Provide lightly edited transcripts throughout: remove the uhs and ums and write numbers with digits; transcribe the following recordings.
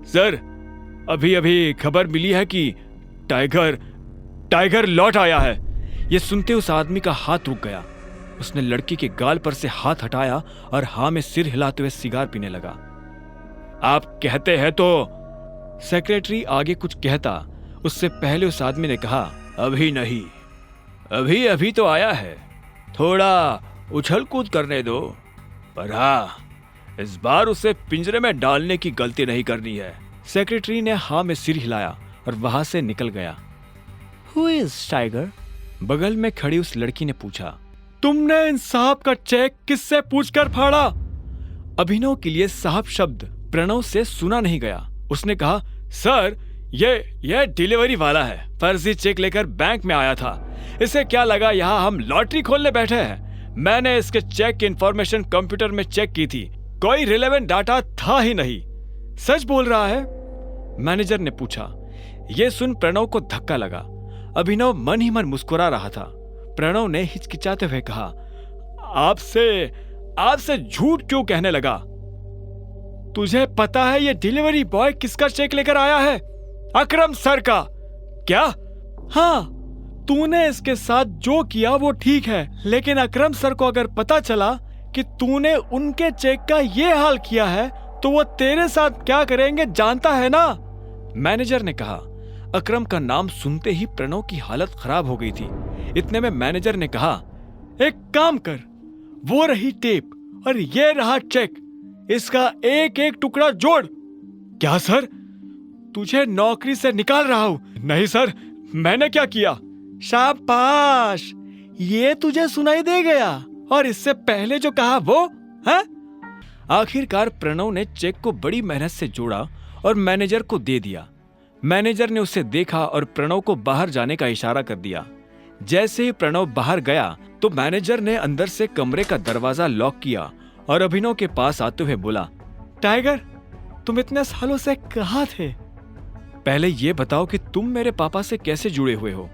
Sir, अभी अभी खबर मिली है कि टाइगर लौट आया है। यह सुनते उस आदमी का हाथ रुक गया। उसने लड़की के गाल पर से हाथ हटाया और हाँ में सिर हिलाते हुए सिगार पीने लगा। आप कहते हैं तो? सेक्रेटरी आगे कुछ कहता, उससे पहले उस आदमी ने कहा, अभी नहीं, अभी अभी तो आया है, थोड़ा उछल कूद करने दो, पर हाँ, इस बार उसे पिंजरे में डालने की गलती नहीं करनी है। सेक्रेटरी ने हाँ में सिर हिलाया और वहां से निकल गया। Who is Tiger? बगल में खड़ी उस लड़की ने पूछा। तुमने इन साहब का चेक किससे पूछकर फाड़ा? अभिनव के लिए साहब शब्द प्रणव से सुना नहीं गया। उसने कहा, सर, ये डिलीवरी वाला है, फर्जी चेक लेकर बैंक में आया था। इसे क्या लगा यहाँ हम लॉटरी खोलने बैठे हैं? मैंने इसके चेक की इंफॉर्मेशन कंप्यूटर में चेक की थी, कोई रिलेवेंट डाटा था ही नहीं। सच बोल रहा है? मैनेजर ने पूछा। यह सुन प्रणव को धक्का लगा। अभिनव मन ही मन मुस्कुरा रहा था। प्रणव ने हिचकिचाते हुए कहा, आपसे झूठ क्यों कहने लगा? तुझे पता है ये डिलीवरी बॉय किसका चेक लेकर आया है? अकरम सर का। क्या? हाँ, तूने इसके साथ जो किया वो ठीक है, लेकिन अकरम सर को अगर पता चला कि तूने उनके चेक का ये हाल किया है तो वो तेरे साथ क्या करेंगे जानता है ना? मैनेजर ने कहा। अकरम का नाम सुनते ही प्रणव की हालत खराब हो गई थी। इतने में मैनेजर ने कहा, एक काम कर, वो रही टेप और ये रहा चेक, इसका एक एक टुकड़ा जोड़। क्या सर, तुझे नौकरी से निकाल रहा हूं? नहीं सर, मैंने क्या किया? शाबाश, ये तुझे सुनाई दे गया, और इससे पहले जो कहा वो है? आखिरकार प्रणव ने चेक को बड़ी मेहनत से जोड़ा और मैनेजर को दे दिया। मैनेजर ने उसे देखा और प्रणव को बाहर जाने का इशारा कर दिया। जैसे ही प्रणव बाहर गया तो मैनेजर ने अंदर से कमरे का दरवाजा लॉक किया और अभिनव के पास आते हुए बोला, टाइगर, तुम इतने सालों से कहाँ थे? पहले ये बताओ कि तुम मेरे पापा से कैसे जुड़े हुए हो?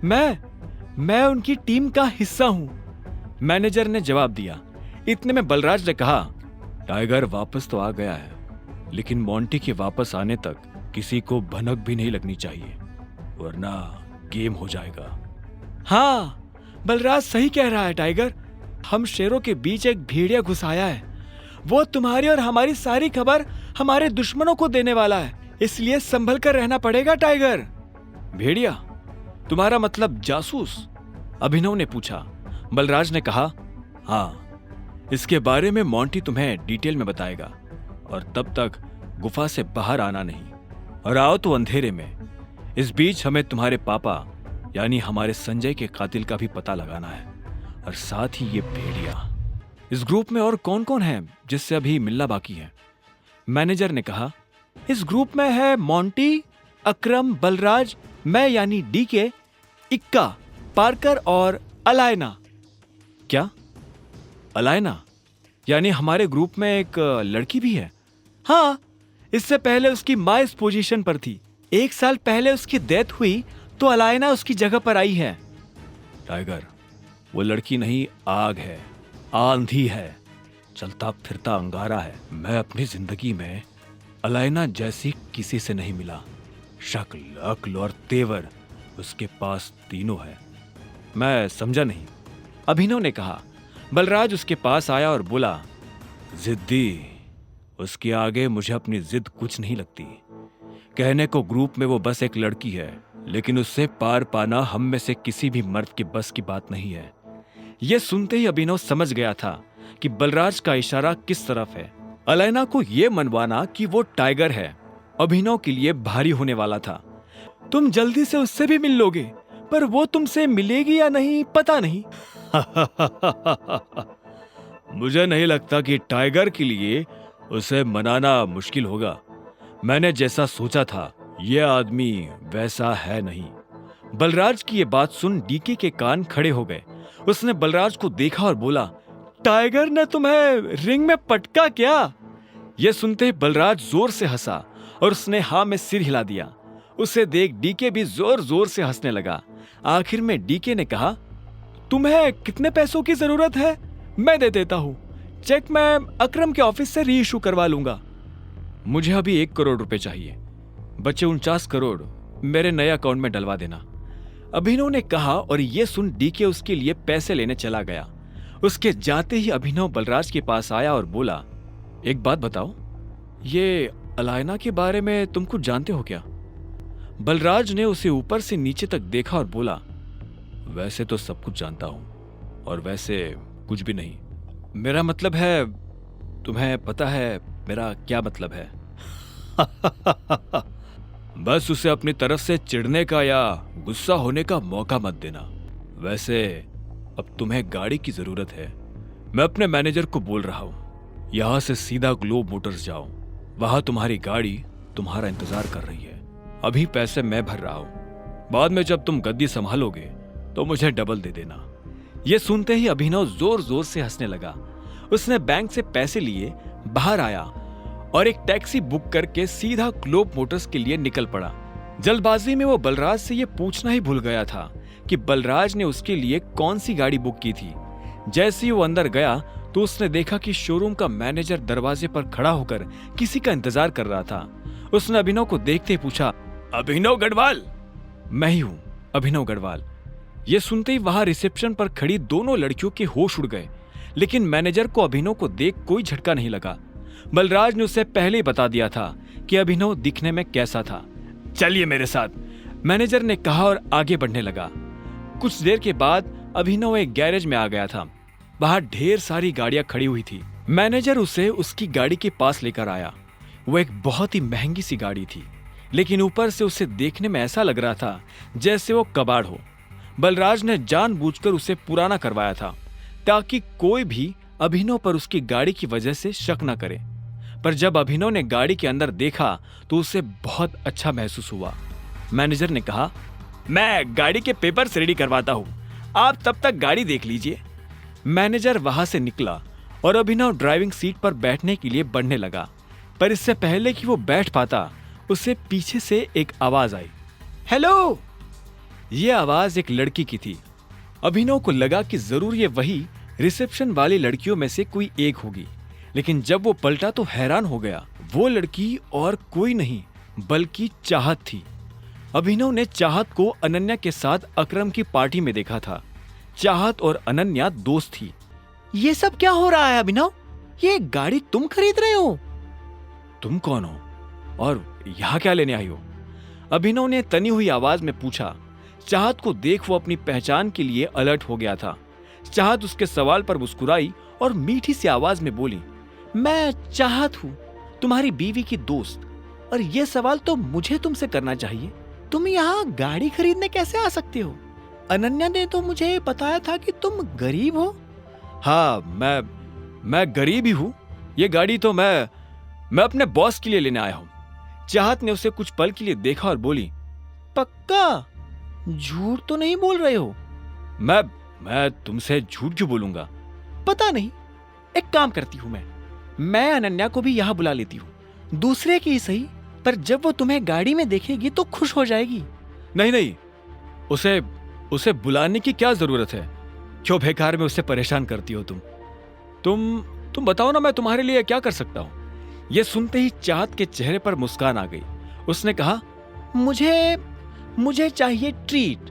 मैं उनकी टीम का हिस्सा हूं, मैनेजर ने जवाब दिया। इतने में बलराज ने कहा, टाइगर वापस तो आ गया है, लेकिन मोंटी के वापस आने तक किसी को भनक भी नहीं लगनी चाहिए, वरना गेम हो जाएगा। हाँ, बलराज सही कह रहा है टाइगर, हम शेरों के बीच एक भेड़िया घुस आया है। वो तुम्हारी और हमारी सारी खबर हमारे दुश्मनों को देने वाला है, इसलिए संभल कर रहना पड़ेगा टाइगर। भेड़िया? तुम्हारा मतलब जासूस? अभिनव ने पूछा। बलराज ने कहा, हाँ, इसके बारे में मोंटी तुम्हें डिटेल में बताएगा, और तब तक गुफा से बाहर आना नहीं, और आओ तो अंधेरे में। इस बीच हमें तुम्हारे पापा यानी हमारे संजय के कातिल का भी पता लगाना है, और साथ ही ये भेड़िया। इस ग्रुप में और कौन कौन है जिससे अभी मिलना बाकी है? मैनेजर ने कहा, इस ग्रुप में है मोंटी, अकरम, बलराज, मैं यानी डीके, इक्का, पार्कर और अलायना। क्या? अलायना? यानी हमारे ग्रुप में एक लड़की भी है? हाँ, इससे पहले उसकी माँ इस पोजीशन पर थी। 1 साल पहले उसकी डेथ हुई तो अलायना उसकी जगह पर आई है। टाइगर, वो लड़की नहीं, आग है, आंधी है, चलता फिरता अंगारा है। मैं अपनी जिंदगी में अलायना जैसी किसी से नहीं मिला। शक्ल, अक्ल और तेवर उसके पास तीनों है। मैं समझा नहीं, अभिनव ने कहा। बलराज उसके पास आया और बोला, जिद्दी, उसके आगे मुझे अपनी जिद कुछ नहीं लगती। कहने को ग्रुप में वो बस एक लड़की है, लेकिन उससे पार पाना हम में से किसी भी मर्द के बस की बात नहीं है। यह सुनते ही अभिनव समझ गया था कि बलराज का इशारा किस तरफ है। अलायना को यह मनवाना कि वो टाइगर है अभिनव के लिए भारी होने वाला था। तुम जल्दी से उससे भी मिल लोगे, पर वो तुमसे मिलेगी या नहीं पता नहीं। मुझे नहीं लगता कि टाइगर के लिए उसे मनाना मुश्किल होगा। मैंने जैसा सोचा था यह आदमी वैसा है नहीं। बलराज की यह बात सुन डीके के कान खड़े हो गए। उसने बलराज को देखा और बोला, टाइगर ने तुम्हें रिंग में पटका क्या? यह सुनते ही बलराज जोर से हंसा और उसने हाँ में सिर हिला दिया। उसे देख डीके भी जोर जोर से हंसने लगा। आखिर में डीके ने कहा, तुम्हें कितने पैसों की जरूरत है? मैं दे देता हूं। चेक मैं अकरम के ऑफिस से री इशू करवा लूंगा। मुझे अभी 1 करोड़ रुपए चाहिए, बचे 49 करोड़ मेरे नए अकाउंट में डलवा देना। अभिनव ने कहा और ये सुन डीके उसके लिए पैसे लेने चला गया। उसके जाते ही अभिनव बलराज के पास आया और बोला, एक बात बताओ, ये अलायना के बारे में तुम कुछ जानते हो क्या? बलराज ने उसे ऊपर से नीचे तक देखा और बोला, वैसे तो सब कुछ जानता हूं और वैसे कुछ भी नहीं। मेरा मतलब है, तुम्हें पता है मेरा क्या मतलब है? बस उसे अपनी तरफ से चिढ़ने का या गुस्सा होने का मौका मत देना। वैसे अब तुम्हें गाड़ी की जरूरत है। मैं अपने मैनेजर को बोल रहा हूं, यहां से सीधा ग्लोब मोटर्स जाओ, वहां तुम्हारी गाड़ी तुम्हारा इंतजार कर रही है। अभी पैसे मैं भर रहा हूं, बाद में जब तुम गद्दी संभालोगे तो मुझे डबल दे देना। यह सुनते ही अभिनव जोर जोर से हंसने लगा। उसने बैंक से पैसे लिए बाहर आया और एक टैक्सी बुक करके सीधा ग्लोब मोटर्स के लिए निकल पड़ा। जल्दबाजी में वो बलराज से यह पूछना ही भूल गया था कि बलराज ने उसके लिए कौन सी गाड़ी बुक की थी। जैसे ही वो अंदर गया तो उसने देखा कि शोरूम का मैनेजर दरवाजे पर खड़ा होकर किसी का इंतजार कर रहा था। उसने अभिनव को देखते ही पूछा, अभिनव गढ़वाल? मैं ही हूं, अभिनव गढ़वाल। यह सुनते ही वहां रिसेप्शन पर खड़ी दोनों लड़कियों के होश उड़ गए, लेकिन मैनेजर को अभिनव को देख कोई झटका नहीं लगा। बलराज ने उसे पहले ही बता दिया था कि अभिनव दिखने में कैसा था। चलिए मेरे साथ, मैनेजर ने कहा और आगे बढ़ने लगा। कुछ देर के बाद अभिनव एक गैरेज में आ गया था। बाहर ढेर सारी गाड़ियां खड़ी हुई थी। मैनेजर उसे उसकी गाड़ी के पास लेकर आया। वो एक बहुत ही महंगी सी गाड़ी थी, लेकिन ऊपर से उसे देखने में ऐसा लग रहा था जैसे वो कबाड़ हो। बलराज ने जानबूझकर उसे पुराना करवाया था ताकि कोई भी अभिनव पर उसकी गाड़ी की वजह से शक न करे। पर जब अभिनव ने गाड़ी के अंदर देखा तो उसे बहुत अच्छा महसूस हुआ। मैनेजर ने कहा, मैं गाड़ी के पेपर्स रेडी करवाता हूं, आप तब तक गाड़ी देख लीजिए। मैनेजर वहां से निकला और अभिनव ड्राइविंग सीट पर बैठने के लिए बढ़ने लगा, पर इससे पहले कि वो बैठ पाता उसे पीछे से एक आवाज आई, हेलो। यह आवाज एक लड़की की थी। अभिनव को लगा कि जरूर ये वही रिसेप्शन वाली लड़कियों में से कोई एक होगी, लेकिन जब वो पलटा तो हैरान हो गया। वो लड़की और कोई नहीं बल्कि चाहत थी। अभिनव ने चाहत को अनन्या के साथ अकरम की पार्टी में देखा था। चाहत और अनन्या दोस्त थी। ये सब क्या हो रहा है अभिनव? ये गाड़ी तुम खरीद रहे हो? तुम कौन हो और यहां क्या लेने आई हो? अभिनव ने तनी हुई आवाज में पूछा। चाहत को देख वो अपनी पहचान के लिए अलर्ट हो गया था। चाहत उसके सवाल पर मुस्कुराई और मीठी सी आवाज में बोली, मैं चाहत हूं, तुम्हारी बीवी की दोस्त, और यह सवाल तो मुझे तुमसे करना चाहिए। तुम यहाँ गाड़ी खरीदने कैसे आ सकते हो? अनन्या ने तो मुझे बताया था कि तुम गरीब हो। हाँ, मैं गरीब ही हूँ। ये गाड़ी तो मैं अपने बॉस के लिए लेने आया हूँ। चाहत ने उसे कुछ पल के लिए देखा और बोली, पक्का? झूठ तो नहीं बोल रहे हो? मैं तुमसे झूठ क्यों बोलूंगा? पता नहीं, एक काम करती हूँ, मैं अनन्या को भी यहाँ बुला लेती हूँ, दूसरे की सही, पर जब वो तुम्हें गाड़ी में देखेगी तो खुश हो जाएगी। नहीं, उसे बुलाने की क्या जरूरत है? क्यों बेकार में उसे परेशान करती हो तुम बताओ ना, मैं तुम्हारे लिए क्या कर सकता हूँ? यह सुनते ही चाहत के चेहरे पर मुस्कान आ गई। उसने कहा, मुझे चाहिए ट्रीट।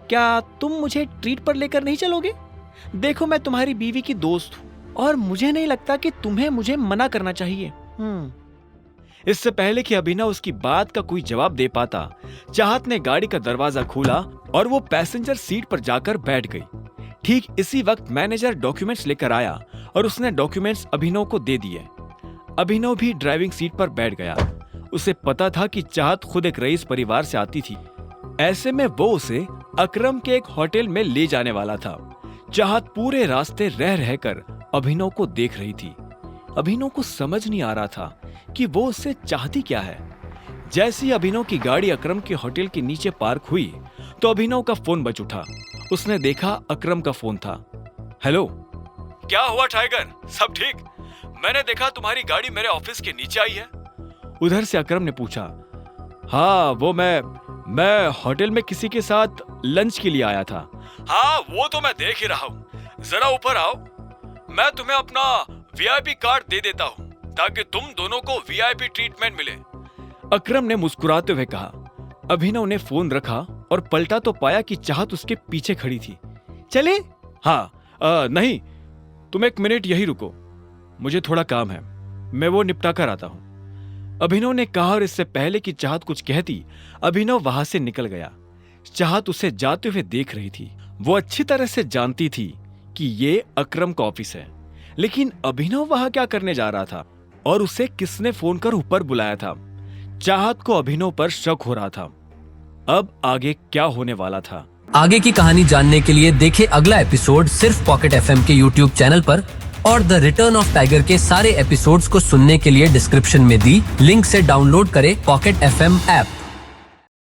क्या तुम मुझे ट्रीट पर लेकर नहीं चलोगे? देखो, मैं तुम्हारी बीवी की दोस्त हूं और मुझे नहीं लगता कि तुम्हें मुझे मना करना चाहिए। इससे पहले कि अभिनव उसकी बात का कोई जवाब दे पाता, चाहत ने गाड़ी का दरवाजा खोला और वो पैसेंजर सीट पर जाकर बैठ गई। ठीक इसी वक्त मैनेजर डॉक्यूमेंट्स लेकर आया और उसने डॉक्यूमेंट्स अभिनव को दे दिए। अभिनव भी ड्राइविंग सीट पर बैठ गया। उसे पता था कि चाहत खुद एक रईस परिवार से आती थी, ऐसे में वो उसे अकरम के एक होटल में ले जाने वाला था। चाहत पूरे रास्ते रह रहकर अभिनव को देख रही थी। अभिनव को समझ नहीं आ रहा था कि वो उससे चाहती क्या है। जैसे ही अभिनव की गाड़ी अकरम के होटल के नीचे पार्क हुई तो अभिनव का फोन बज उठा। उसने देखा अकरम का फोन था। हेलो, क्या हुआ टाइगर, सब ठीक? मैंने देखा तुम्हारी गाड़ी मेरे ऑफिस के नीचे आई है। उधर से अकरम ने पूछा। हाँ, वो मैं होटल में किसी के साथ लंच के लिए आया था। हाँ, वो तो मैं देख ही रहा हूँ। जरा ऊपर आओ, मैं तुम्हें अपना वीआईपी कार्ड दे देता हूँ, ताकि तुम दोनों को वीआईपी ट्रीटमेंट मिले। अकरम ने मुस्कुराते हुए कहा। अभिनव ने फोन रखा और पलटा तो पाया कि चाहत उसके पीछे खड़ी थी। चले? हाँ, नहीं, तुम 1 मिनट यही रुको, मुझे थोड़ा काम है, मैं वो निपटा कर आता हूं, अभिनव ने कहा। और इससे पहले कि चाहत कुछ कहती, अभिनव वहां से निकल गया। चाहत उसे जाते हुए देख रही थी। वो अच्छी तरह से जानती थी कि ये अकरम का ऑफिस है, लेकिन अभिनव वहां क्या करने जा रहा था और उसे किसने फोन कर ऊपर बुलाया था। चाहत को अभिनव पर शक हो रहा था। अब आगे क्या होने वाला था? आगे की कहानी जानने के लिए देखें अगला एपिसोड सिर्फ पॉकेट एफएम के यूट्यूब चैनल पर, और द रिटर्न ऑफ टाइगर के सारे एपिसोड्स को सुनने के लिए डिस्क्रिप्शन में दी लिंक से डाउनलोड करें पॉकेट एफएम ऐप।